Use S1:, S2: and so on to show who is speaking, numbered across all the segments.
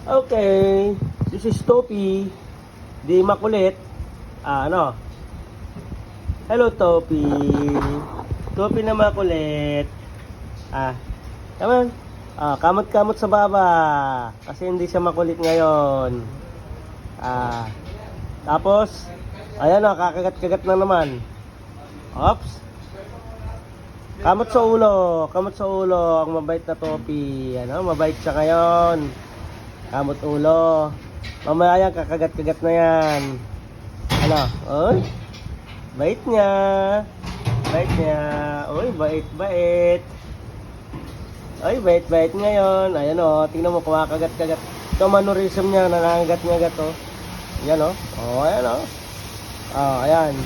S1: Okay, this is Topi, di makulit. Ano? Hello, Topi. Topi na makulit. Come on. Kamot-kamot sa baba. Kasi hindi siya makulit ngayon. Tapos, ayan o, kakagat-kagat na naman. Oops. Kamot sa ulo. Kamot sa ulo. Ang mabait na Topi. Ano, mabait siya ngayon. Kamot ulo. Mamaya yan, kakagat-kagat na yan. Ano? Oy. Bait niya. Bait niya. Oy, bait-bait. Oy, bait-bait ngayon. Ayan o, tingnan mo, kumakagat-kagat. Ito mannerism niya, nangangagat-ngagat o. Ayan o. Ayan o. Ayan.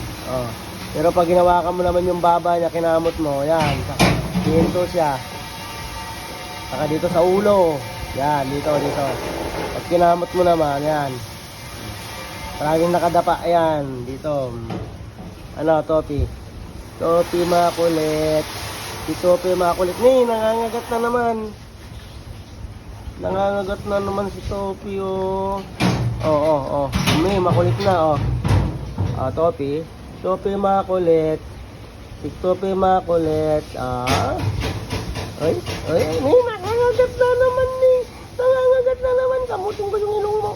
S1: Pero pag ginawa ka mo naman yung baba niya, kinamot mo, ayan. Dito siya. Saka dito sa ulo. Yan, dito. Pag kinamot mo naman, yan. Palaging nakadapa, yan. Dito. Ano, Topi? Topi makulit. Si Topi makulit. Nangangagat na naman. Nangangagat na naman si Topi, oh. Makulit na, oh. Topi. Topi makulit. Si Topi makulit. Ay, nangangagat na naman ni. Nangangagat na naman. Kamutin ko yung ilong mo.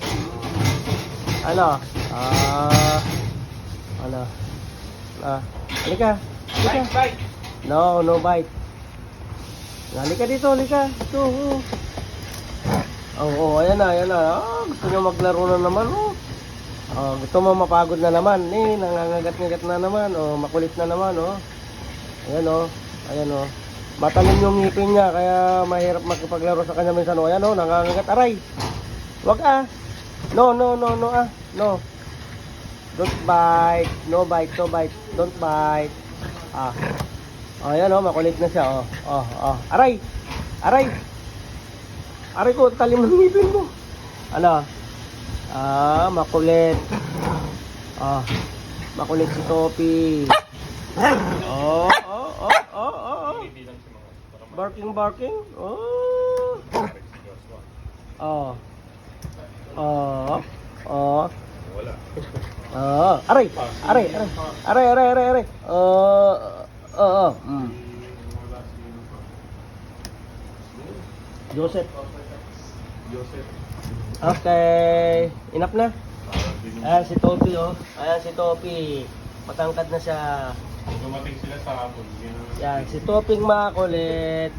S1: Ano? Halika.
S2: Bite.
S1: No bite. Halika dito, halika. Ito. Ayan na. Gusto nyo maglaro na naman, oh. Gusto mo mapagod na naman. Nangangagat-ngagat na naman. Makulit na naman, oh. Ayan, oh. Matalim yung ngipin niya, kaya mahirap magpaglaro sa kanya minsan. Ayan o, nangangagat. Aray! Wag No. No. Don't bite. No bite. Don't bite. Ayan o, makulit na siya. Aray! Aray ko, talim ng ngipin mo. Ano? Makulit. Makulit si Topi. Barking. Aray. Joseph. Okay, enough na. Ayan si Topi, oh. Ayan si Topi. Matangkad na siya.
S2: Dumating sila sa hapon.
S1: Yan, si Toping makulit.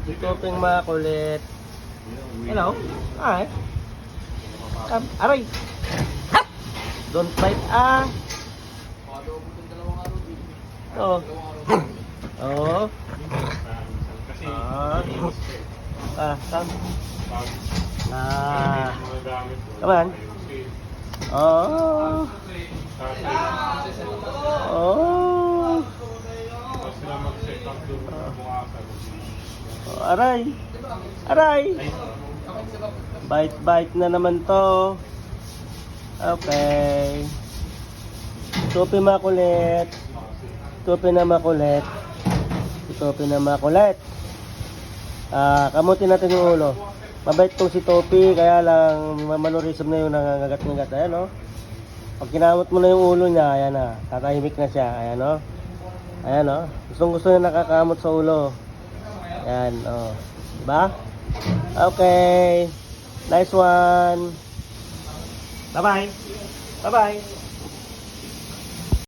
S1: Hello? Aray! Don't bite, Come on. Aray! Bite na naman to. Okay. Topi makulit. Kamutin natin yung ulo. Mabait tong si Topi, kaya lang mannerism na yung nangangagat-ngagat. Ayan, oh. Pag kinamot mo na yung ulo niya, ayan na. Tatahimik na siya. Ayan, oh. Gusto niya nakakamot sa ulo. Ayan, oh. Diba? Okay. Nice one. Bye-bye.